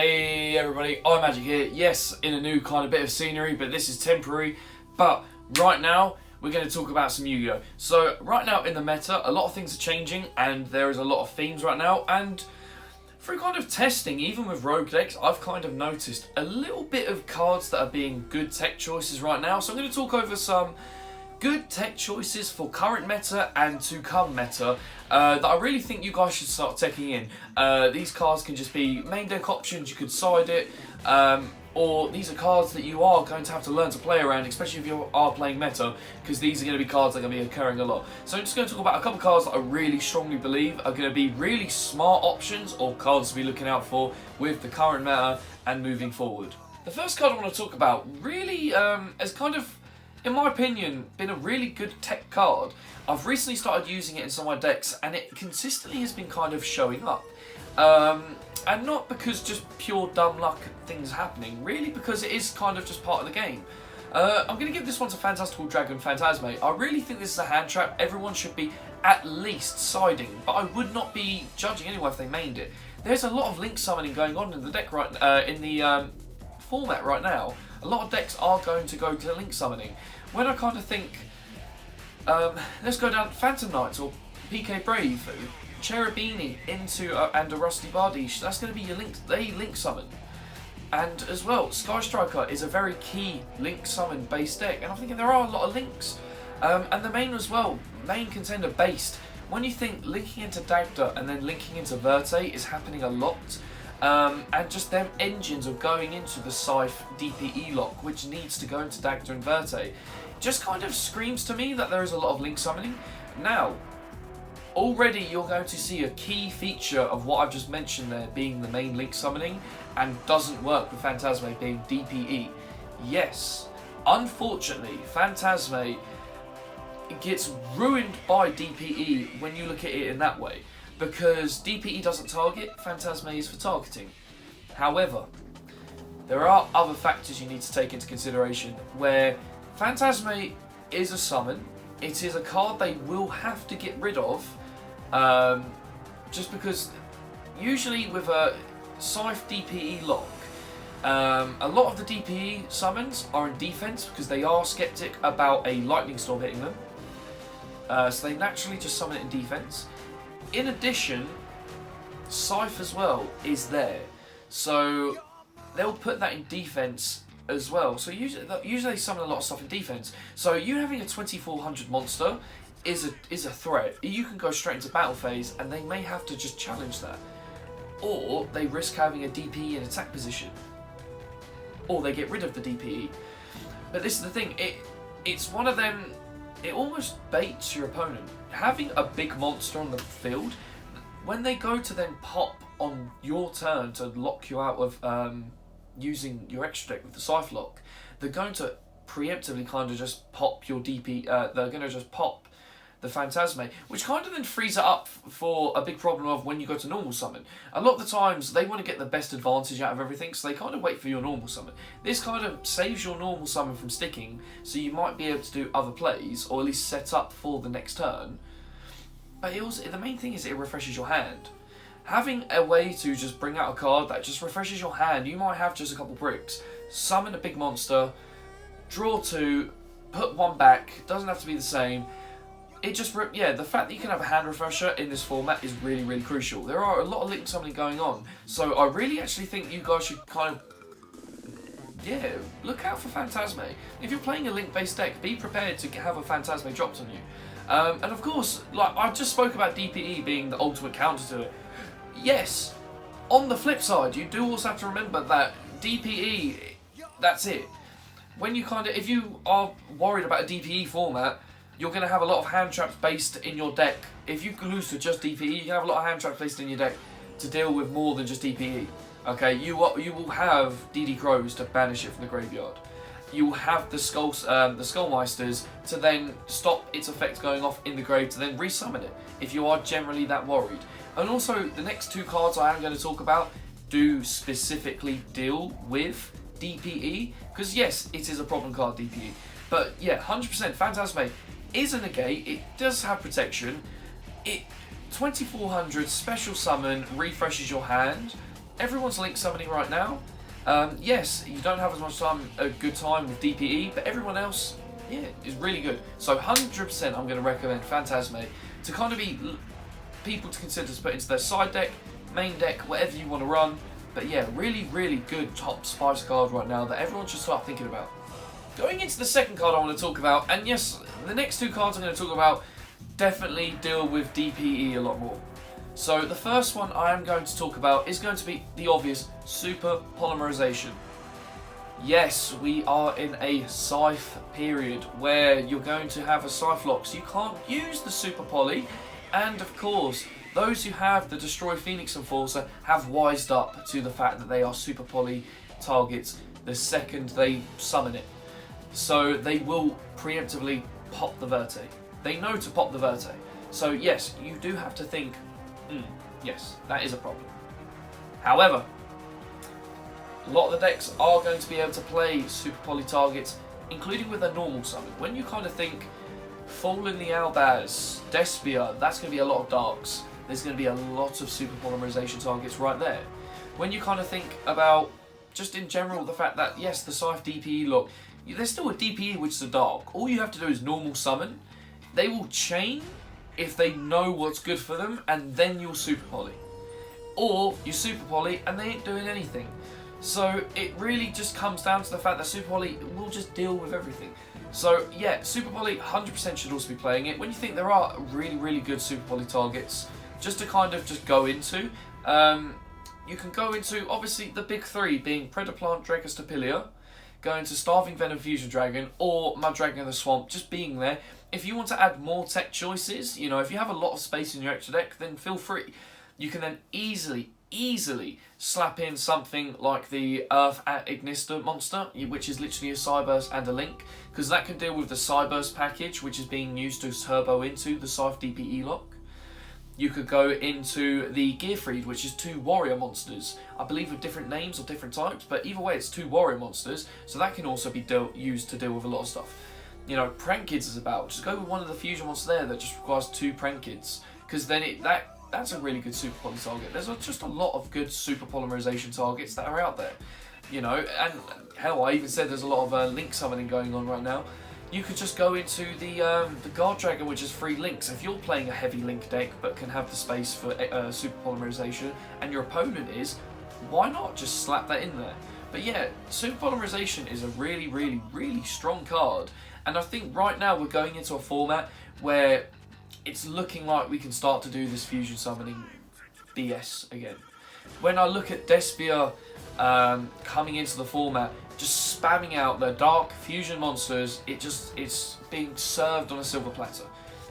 Hey everybody, I'm Magic here. Yes, in a new kind of bit of scenery, but this is temporary. But right now, we're going to talk about some Yu-Gi-Oh! So right now in the meta, a lot of things are changing and there is a lot of themes right now. And through kind of testing, even with rogue decks, I've kind of noticed a little bit of cards that are being good tech choices right now. So I'm going to talk over some good tech choices for current meta and to come meta that I really think you guys should start taking in. These cards can just be main deck options, you could side it, or these are cards that you are going to have to learn to play around, especially if you are playing meta, because these are going to be cards that are going to be occurring a lot. So I'm just going to talk about a couple of cards that I really strongly believe are going to be really smart options or cards to be looking out for with the current meta and moving forward. The first card I want to talk about really has kind of, in my opinion, been a really good tech card. I've recently started using it in some of my decks and it consistently has been kind of showing up. And not because just pure dumb luck things happening, really because it is kind of just part of the game. I'm going to give this one to Fantastical Dragon Fantasma. I really think this is a hand trap. Everyone should be at least siding, but I would not be judging anyone if they mained it. There's a lot of link summoning going on in the deck in the format right now. A lot of decks are going to go to link summoning. When I kind of think, let's go down Phantom Knights or PK Brave, Cherubini into and a Rusty Bardiche. That's going to be your link summon. And as well, Sky Striker is a very key link summon based deck, and I'm thinking there are a lot of links. And the main as well, main contender based. When you think linking into Dagda and then linking into Verte is happening a lot. And just them engines of going into the Scythe DPE lock, which needs to go into Dagda and Verte, just kind of screams to me that there is a lot of link summoning. Now, already you're going to see a key feature of what I've just mentioned there being the main link summoning and doesn't work with Fantasma being DPE. Yes, unfortunately, Fantasma gets ruined by DPE when you look at it in that way. Because DPE doesn't target, Fantasma is for targeting. However, there are other factors you need to take into consideration where Fantasma is a summon. It is a card they will have to get rid of, just because usually with a Scythe DPE lock, a lot of the DPE summons are in defense because they are skeptic about a lightning storm hitting them. So they naturally just summon it in defense. In addition, Scythe as well is there, so they'll put that in defense as well. So usually they summon a lot of stuff in defense. So you having a 2400 monster is a threat. You can go straight into battle phase, and they may have to just challenge that, or they risk having a DPE in attack position, or they get rid of the DPE. But this is the thing. It's one of them. It almost baits your opponent. Having a big monster on the field, when they go to then pop on your turn to lock you out of using your extra deck with the Scythe lock, they're going to preemptively kind of just pop your DP, they're going to just pop the Fantasma, which kind of then frees it up for a big problem of when you go to normal summon. A lot of the times they want to get the best advantage out of everything, so they kind of wait for your normal summon. This kind of saves your normal summon from sticking, so you might be able to do other plays, or at least set up for the next turn. But it also, the main thing is it refreshes your hand. Having a way to just bring out a card that just refreshes your hand, you might have just a couple bricks, summon a big monster, draw two, put one back, doesn't have to be the same. It just, the fact that you can have a hand refresher in this format is really, really crucial. There are a lot of link summoning going on, so I really actually think you guys should kind of, look out for Fantasma. If you're playing a link-based deck, be prepared to have a Fantasma dropped on you. And of course, like I just spoke about DPE being the ultimate counter to it. Yes, on the flip side, you do also have to remember that DPE, that's it. When you if you are worried about a DPE format, you're going to have a lot of hand traps based in your deck. If you lose to just DPE, you can have a lot of hand traps based in your deck to deal with more than just DPE. Okay, you will have DD Crows to banish it from the graveyard. You will have the Skullmeisters to then stop its effect going off in the grave to then resummon it, if you are generally that worried. And also, the next two cards I am going to talk about do specifically deal with DPE, because yes, it is a problem card, DPE. But yeah, 100% Fantasma is a negate, it does have protection, it 2400 special summon refreshes your hand, everyone's link summoning right now. Yes, you don't have as much time, a good time with DPE, but everyone else, yeah, is really good. So 100% I'm going to recommend Fantasma to kind of be people to consider to put into their side deck, main deck, whatever you want to run. But yeah, really, really good top spice card right now that everyone should start thinking about. Going into the second card I want to talk about, and yes, the next two cards I'm going to talk about definitely deal with DPE a lot more. So the first one I am going to talk about is going to be the obvious super polymerization. Yes, we are in a scythe period where you're going to have a scythe lock, so you can't use the super poly, and of course those who have the Destroy Phoenix Enforcer have wised up to the fact that they are super poly targets the second they summon it. So they will preemptively pop the Verte. They know to pop the Verte. So yes, you do have to think, yes, that is a problem. However, a lot of the decks are going to be able to play super poly targets, including with a normal summon. When you kind of think Fall in the Albaz, Despia, that's going to be a lot of darks. There's going to be a lot of super polymerization targets right there. When you kind of think about, just in general, the fact that, yes, the Scythe DPE lock, there's still a DPE which is a dark. All you have to do is normal summon. They will chain if they know what's good for them, and then you'll super poly. Or you super poly and they ain't doing anything. So it really just comes down to the fact that super poly will just deal with everything. So yeah, super poly 100% should also be playing it. When you think there are really, really good super poly targets, just to kind of just go into, you can go into obviously the big three being Predaplant, Dragostapilia, go into Starving Venom Fusion Dragon, or Mud Dragon in the Swamp, just being there. If you want to add more tech choices, you know, if you have a lot of space in your extra deck, then feel free. You can then easily slap in something like the Earth Ignister monster, which is literally a Cyburst and a Link, because that can deal with the Cyburst package, which is being used to turbo into the Scythe DPE lock. You could go into the Gearfried, which is 2 warrior monsters, I believe with different names or different types, but either way it's 2 warrior monsters, so that can also be used to deal with a lot of stuff. You know, Prank Kids is about, just go with one of the fusion monsters there that just requires 2 Prank Kids, because then that's a really good super poly target. There's just a lot of good super polymerization targets that are out there, you know, and hell, I even said there's a lot of link summoning going on right now. You could just go into the Guard Dragon, which is 3 links. If you're playing a heavy link deck but can have the space for super polymerization, and your opponent is, why not just slap that in there? But yeah, super polymerization is a really, really, really strong card, and I think right now we're going into a format where it's looking like we can start to do this fusion summoning BS again. When I look at Despia coming into the format, just spamming out the dark fusion monsters, it's being served on a silver platter.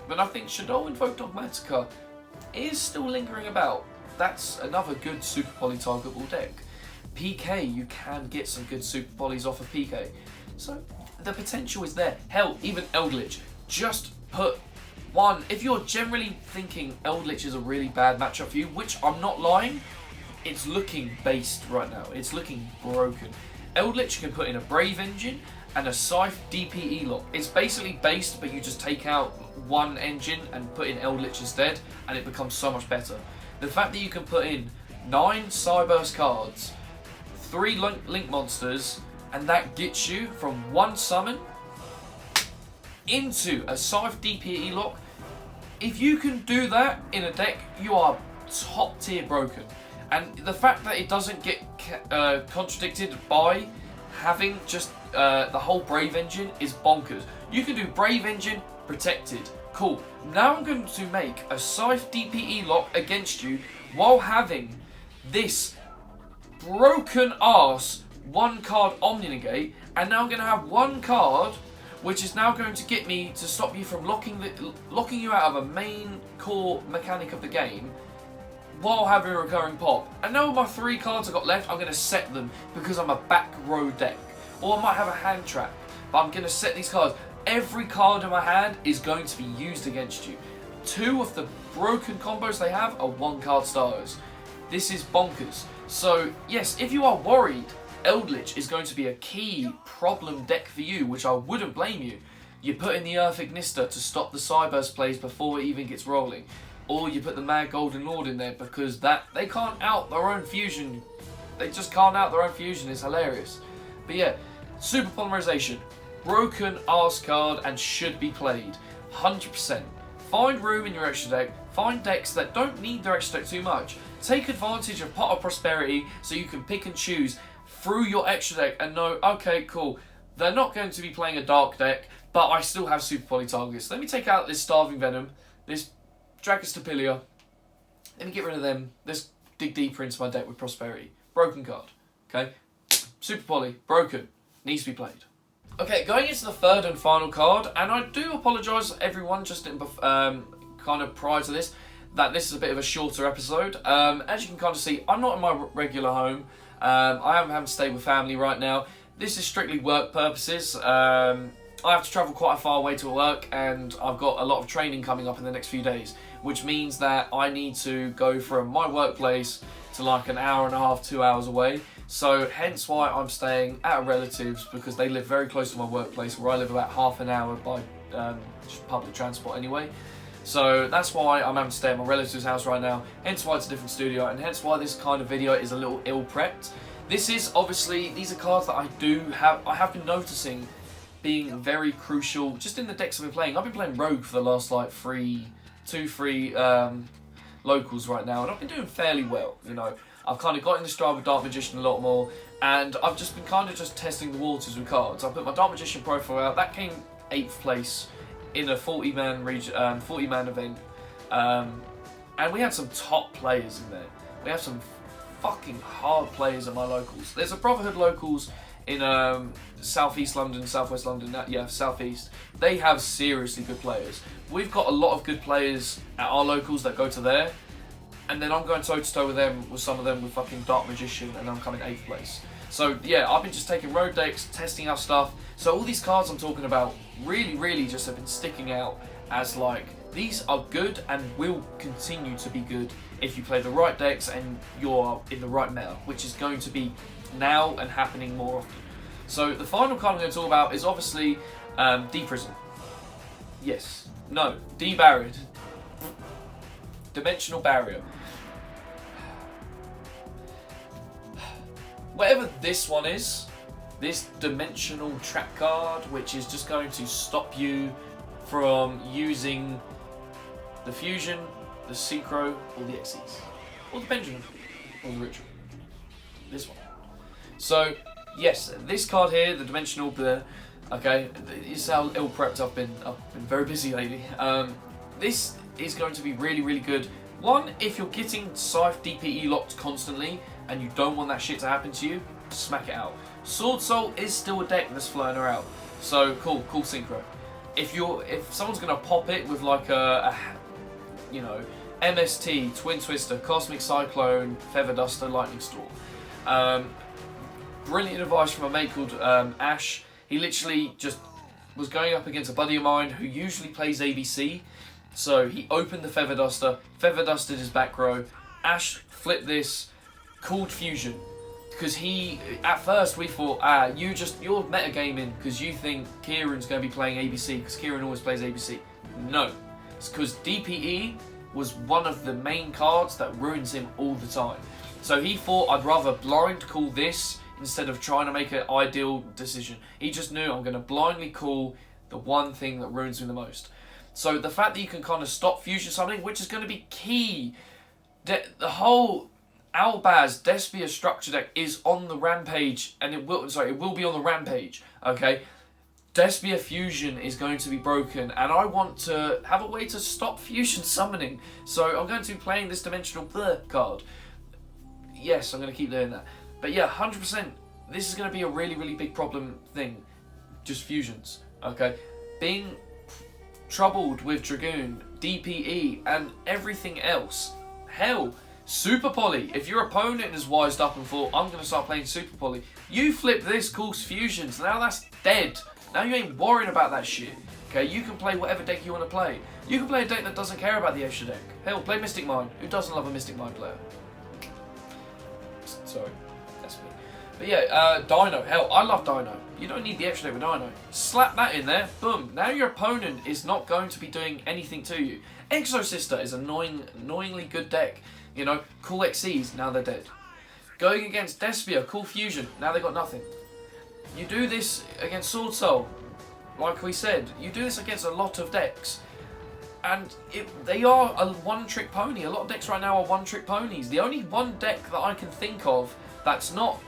But I think Shadow Invoke Dogmatica is still lingering about. That's another good super poly targetable deck. PK, you can get some good super polys off of PK. So the potential is there. Hell, even Eldritch. Just put one. If you're generally thinking Eldritch is a really bad matchup for you, which I'm not lying, it's looking based right now. It's looking broken. Eldritch can put in a Brave Engine and a Scythe DPE lock. It's basically based, but you just take out one engine and put in Eldritch instead, and it becomes so much better. The fact that you can put in 9 Cyburst cards, 3 Link monsters, and that gets you from 1 summon into a Scythe DPE lock. If you can do that in a deck, you are top tier broken. And the fact that it doesn't get contradicted by having just the whole Brave Engine is bonkers. You can do Brave Engine, Protected. Cool. Now I'm going to make a Scythe DPE lock against you while having this broken ass 1 card Omni Negate, and now I'm going to have 1 card which is now going to get me to stop you from locking you out of a main core mechanic of the game while having a recurring pop. And now with my 3 cards I've got left, I'm going to set them because I'm a back row deck. Or I might have a hand trap, but I'm going to set these cards. Every card in my hand is going to be used against you. 2 of the broken combos they have are 1 card starters. This is bonkers. So yes, if you are worried Eldritch is going to be a key problem deck for you, which I wouldn't blame you. You put in the Earth Ignister to stop the Cyburst plays before it even gets rolling. or you put the Mad Golden Lord in there, because they can't out their own fusion. They just can't out their own fusion. It's hilarious. But yeah, Super Polymerization, broken arse card and should be played 100%. Find room in your extra deck. Find decks that don't need their extra deck too much. Take advantage of Pot of Prosperity so you can pick and choose through your extra deck and know, okay, cool, they're not going to be playing a dark deck, but I still have Super Poly targets. Let me take out this Starving Venom, this Dragostapilia. Let me get rid of them. Let's dig deeper into my deck with Prosperity. Broken card. Okay? Super Poly. Broken. Needs to be played. Okay, going into the third and final card, and I do apologise to everyone just in, kind of prior to this, that this is a bit of a shorter episode. As you can kind of see, I'm not in my regular home. I am having to stay with family right now. This is strictly work purposes. I have to travel quite a far way to work, and I've got a lot of training coming up in the next few days, which means that I need to go from my workplace to like an hour and a half, 2 hours away. So hence why I'm staying at a relative's, because they live very close to my workplace, where I live about half an hour by just public transport anyway. So that's why I'm having to stay at my relative's house right now, hence why it's a different studio, and hence why this kind of video is a little ill-prepped. This is obviously, these are cards that I have been noticing being very crucial just in the decks I've been playing. I've been playing Rogue for the last like two, three locals right now, and I've been doing fairly well, you know. I've kind of got in the stride with Dark Magician a lot more, and I've just been kind of just testing the waters with cards. I put my Dark Magician profile out, that came 8th place in a 40-man event, and we had some top players in there. We have some fucking hard players at my locals. There's a Brotherhood locals in Southeast London, Southwest London, yeah, Southeast. They have seriously good players. We've got a lot of good players at our locals that go to there, and then I'm going toe-to-toe with them, with some of them with fucking Dark Magician, and I'm coming 8th place. So yeah, I've been just taking road decks, testing out stuff. So all these cards I'm talking about really just have been sticking out as like, these are good and will continue to be good if you play the right decks and you're in the right meta, which is going to be now and happening more often. So the final card I'm going to talk about is obviously D-Prison. Yes. No. D-Barrier. Dimensional Barrier. Whatever this one is, this dimensional trap card, which is just going to stop you from using the Fusion, the Synchro, or the Xyz, or the Benjamin, or the Ritual. This one. So, yes, this card here, the dimensional, okay, this is how ill prepped I've been. I've been very busy lately. This is going to be really good. One, if you're getting Scythe DPE locked constantly and you don't want that shit to happen to you, smack it out. Sword Soul is still a deck that's flying around, so cool synchro. If someone's gonna pop it with like a you know, MST, Twin Twister, Cosmic Cyclone, Feather Duster, Lightning Storm. Brilliant advice from a mate called Ash. He literally just was going up against a buddy of mine who usually plays ABC. So he opened the Feather Duster, Feather Dusted his back row. Ash flipped this, called Fusion. Because at first we thought, you're metagaming because you think Kieran's going to be playing ABC, because Kieran always plays ABC. No, it's because DPE was one of the main cards that ruins him all the time. So he thought, I'd rather blind call this instead of trying to make an ideal decision. He just knew, I'm going to blindly call the one thing that ruins me the most. So the fact that you can kind of stop Fusion summoning, which is going to be key. The whole Albaz Despia structure deck is on the Rampage, and it will be on the Rampage, okay? Despia Fusion is going to be broken, and I want to have a way to stop Fusion summoning. So I'm going to be playing this Dimensional card. Yes, I'm going to keep doing that. But yeah, 100%, this is going to be a really big problem thing. Just Fusions, okay? Being troubled with Dragoon, DPE, and everything else. Hell, Super Poly. If your opponent is wised up and thought, I'm going to start playing Super Poly, you flip this, calls Fusions. Now that's dead. Now you ain't worrying about that shit. Okay, you can play whatever deck you want to play. You can play a deck that doesn't care about the extra deck. Hell, play Mystic Mind. Who doesn't love a Mystic Mind player? Sorry, that's me. But yeah, Dino. Hell, I love Dino. You don't need the extra deck with Dino. Slap that in there, boom. Now your opponent is not going to be doing anything to you. Exosister is annoyingly good deck. You know, cool XCs, now they're dead. Going against Despia, cool Fusion, now they got nothing. You do this against Sword Soul, like we said. You do this against a lot of decks. And they are a one-trick pony. A lot of decks right now are one-trick ponies. The only one deck that I can think of that's not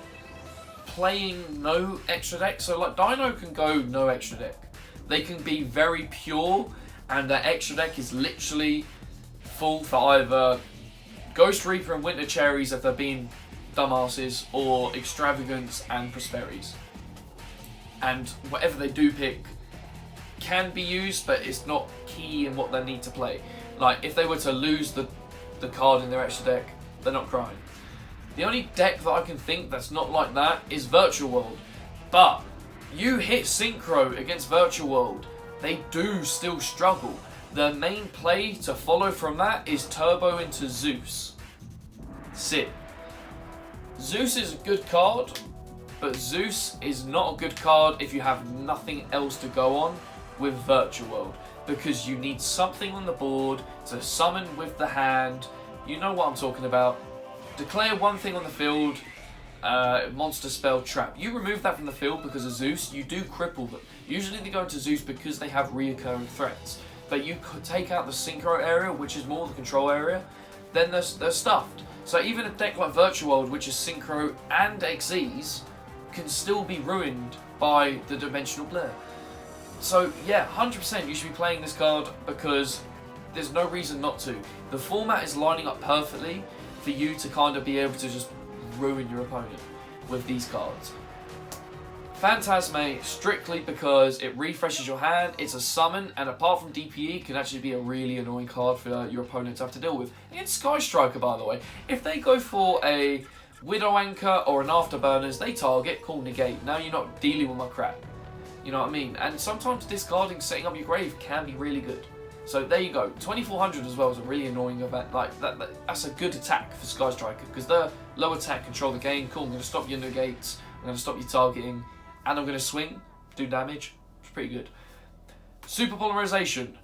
playing no extra deck. So like Dino can go no extra deck. They can be very pure and their extra deck is literally full for either Ghost Reaper and Winter Cherries if they're being dumbasses, or Extravagance and Prosperities. And whatever they do pick can be used, but it's not key in what they need to play. Like if they were to lose the card in their extra deck, they're not crying. The only deck that I can think that's not like that is Virtual World. But you hit Synchro against Virtual World, they do still struggle. The main play to follow from that is Turbo into Zeus. Sit. Zeus is a good card, but Zeus is not a good card if you have nothing else to go on with Virtual World, because you need something on the board to summon with the hand. You know what I'm talking about. Declare one thing on the field, monster spell trap. You remove that from the field because of Zeus, you do cripple them. Usually they go into Zeus because they have reoccurring threats, but you could take out the Synchro area, which is more the control area, then they're stuffed. So even a deck like Virtual World, which is Synchro and XZs, can still be ruined by the Dimensional Blur. So yeah, 100% you should be playing this card because there's no reason not to. The format is lining up perfectly for you to kind of be able to just ruin your opponent with these cards. Fantasma, strictly because it refreshes your hand, it's a summon, and apart from DPE, can actually be a really annoying card for your opponent to have to deal with. Against Sky Striker, by the way, if they go for a Widow Anchor or an Afterburners, they target, cool, negate. Now you're not dealing with my crap. You know what I mean? And sometimes discarding, setting up your grave can be really good. So there you go. 2400 as well is a really annoying event. Like that's a good attack for Sky Striker because their low attack control the game. Cool, I'm going to stop your negates. I'm going to stop your targeting, and I'm going to swing, do damage. It's pretty good. Super Polarization,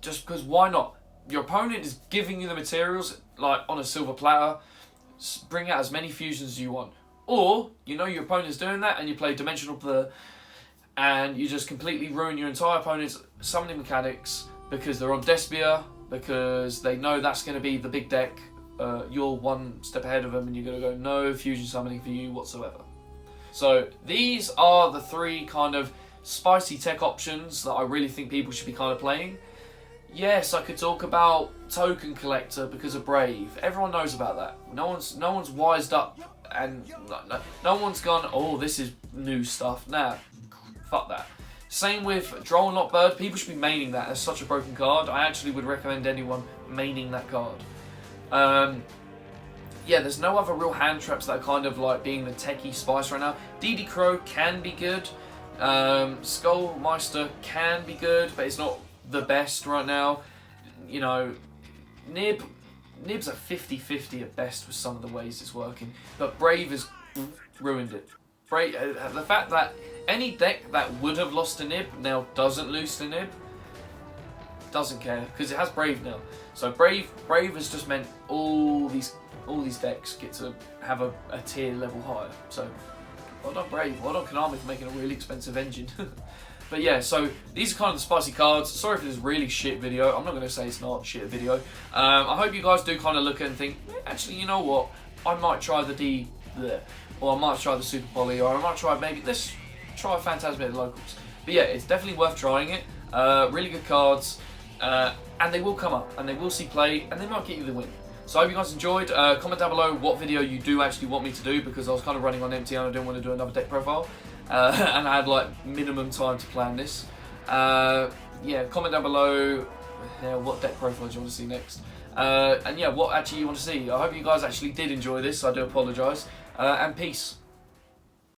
just because why not? Your opponent is giving you the materials like on a silver platter. Bring out as many fusions as you want, or you know your opponent's doing that, and you play Dimensional Blur. And you just completely ruin your entire opponent's summoning mechanics because they're on Despia, because they know that's going to be the big deck. You're one step ahead of them and you're going to go, no fusion summoning for you whatsoever. So these are the three kind of spicy tech options that I really think people should be kind of playing. Yes, I could talk about Token Collector because of Brave. Everyone knows about that. No one's wised up and no one's gone, oh, this is new stuff. Nah. Fuck that. Same with Droll Not Bird. People should be maining that. That's such a broken card. I actually would recommend anyone maining that card. Yeah, there's no other real hand traps that are kind of like being the techie spice right now. DD Crow can be good. Skullmeister can be good, but it's not the best right now. You know, Nib's a 50-50 at best with some of the ways it's working. But Brave has ruined it. The fact that any deck that would have lost a Nib now doesn't lose the Nib, doesn't care because it has Brave now. So Brave has just meant all these decks get to have a tier level higher. So well done Brave, well done Konami for making a really expensive engine. But yeah, so these are kind of the spicy cards. Sorry for this really shit video. I'm not going to say it's not a shit video. I hope you guys do kind of look at it and think, actually, you know what? I might try the D there. Or I might try the Super Poly, or I might try maybe let's try Fantasma at the locals. But yeah, it's definitely worth trying it. Really good cards, and they will come up, and they will see play, and they might get you the win. So I hope you guys enjoyed. Comment down below what video you do actually want me to do, because I was kind of running on empty and I didn't want to do another deck profile. And I had like minimum time to plan this. Yeah, comment down below what deck profile do you want to see next. And yeah, what actually you want to see. I hope you guys actually did enjoy this. I do apologise. And peace.